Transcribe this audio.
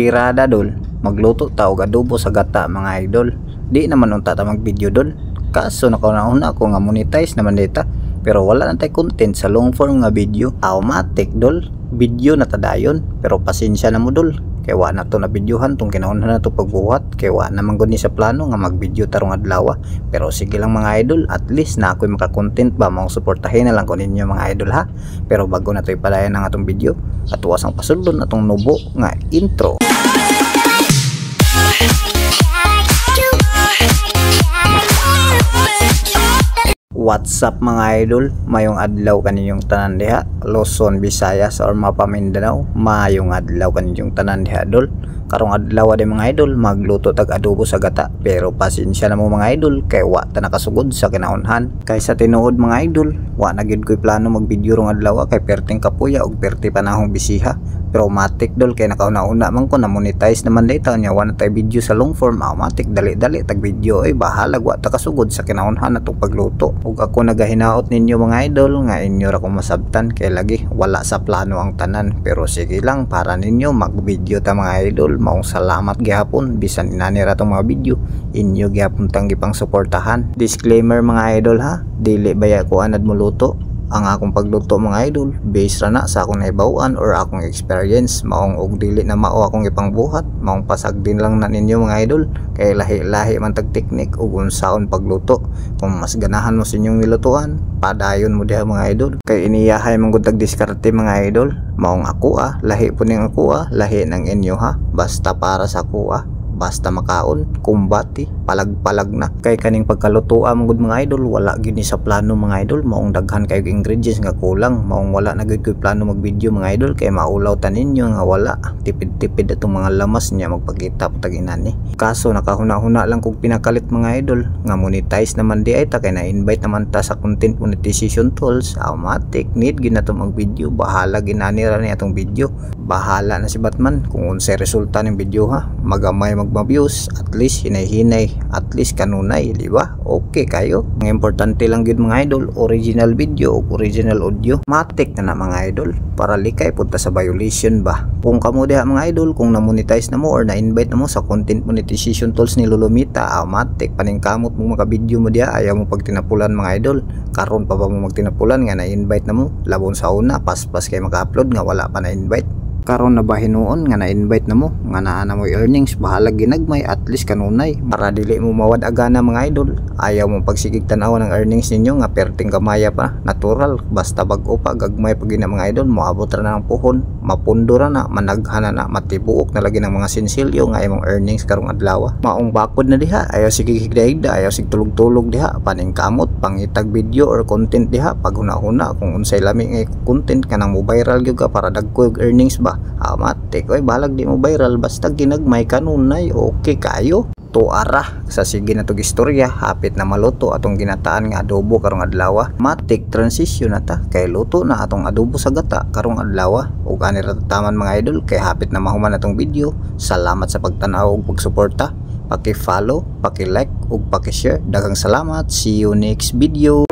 Tirada dol, magluto ta og adobo sa gata mga idol. Di naman unta ta mag-video dol. Kaso nakauna ko nga monetize naman data. Pero wala na tay content sa long form nga video. Automatic dol, video na tadayon. Pero pasensya na mo dol. Kay wa na to na videohan tong kinahanglan na to pagbuhat. Kay wa na man gud ni sa plano nga mag-video tarong adlaw. Pero sige lang mga idol, at least na ako'y maka-content ba, mao suportahin na lang ko ninyo mga idol ha. Pero bago na to ipadayon ang atong video, atuwas ang pasudlon atong nubo nga intro. What's up mga idol? Mayong adlaw kaninyong tanan diha, Luzon, Visayas or Mapa Mindanao. Mayong adlaw kaninyong tanan diha dol. Karong adlaw din mga idol, magluto tag adobo sa gata. Pero pasensya na mo mga idol, kay wa ta nakasugod sa kinahunhan. Kay sa tinuod mga idol, wa na gid ko'y plano mag-video rong adlaw kay perting kapuya ug perti panahong bisiha. Pero matik dol kay nakauna-una man ko na monetize naman data nya wa na tay video sa long form. Matik dali-dali tag video ay bahalag wa ta kasugod sa kinahunhan atong pagluto. Ug ako nagahinaot ninyo mga idol nga inyo ra ko masabtan kay lagi wala sa plano ang tanan. Pero sige lang para ninyo mag-video ta mga idol. Maong salamat gihapon bisan inanira tong mga video inyo gihapon tang gipang suportahan. Disclaimer mga idol ha, dili baya ko anad mo luto. Ang akong pagluto mga idol based ra na sa akong nahibaw-an or akong experience. Maong og dili na mao akong ipangbuhat, maong pasag din lang na ninyo mga idol. Kay lahi-lahi man tag teknik ug unsaon pagluto. Kung mas ganahan mo sa inyong nilutuan, padayon mo diha mga idol. Kay iniyahay man gud tag diskarte mga idol. Maong ako lahi po ning ako lahi ng inyo ha. Basta para sa ako basta makaon, kumbati, palag-palag na. Kay kaning pagkalutoa mga mga idol, wala gini sa plano mga idol. Maong daghan kayo ingredients nga kulang. Maong wala na gid ko'y plano mag-video mga idol. Kay maulaw ta ninyo nga wala. Tipid-tipid atong mga lamas niya magpakita pag inani. Kaso nakahuna-huna lang kog pinakalit mga idol. Nga monetize naman di ay ta kay na-invite naman ta sa content monetization tools. Automatic need gid na to mag-video. Bahala ginani ra ni atong video. Bahala na si Batman kung unsay resulta ng video ha. Magamay mag-views, at least hinay-hinay, at least kanunay, di ba? Okay kayo. Ang importante lang gid mga idol, original video o original audio. Matik na mga idol para likay punta sa violation ba. Kung kamo diha mga idol, kung na-monetize na mo or na-invite na mo sa content monetization tools ni Lulumita, matik paningkamot mo maka-video mo diha, ayaw mo pagtinapulan mga idol. Karon pa ba mo magtinapulan nga na-invite na mo? Labon sa una, pas-pas kay maka-upload nga wala pa na-invite. Karon na bahinuon nga na-invite na mo nga naa na mo earnings, bahala ginagmay, at least kanunay para dili mo mawad agana mga idol. Ayaw mo pagsigig tanaw ng earnings ninyo nga perting gamaya pa, natural basta bag-o pa gagmay pag gina mga idol. Moabot ra na ng puhon, mapundo ra na, managhana na, matibuok na lagi ng mga sinsilyo nga imong earnings karong adlaw. Maong bakod na diha, ayaw sige higda-higda, ayaw sig tulog-tulog diha, paningkamot pangitag video or content diha pag huna-huna kung unsay lami nga content kanang mo viral gyud ka para dagko og earnings ba. Matik oy balag di mo viral basta ginagmay kanunay, okay kayo. Tuara sa sige na tog istorya, hapit na maluto atong ginataan nga adobo karong adlaw. Matik transition na ta kay luto na atong adobo sa gata karong adlaw. Ug ani ra taman mga idol kay hapit na mahuman atong video. Salamat sa pagtan-aw ug pagsuporta. Paki-follow, paki-like ug paki-share. Daghang salamat. See you next video.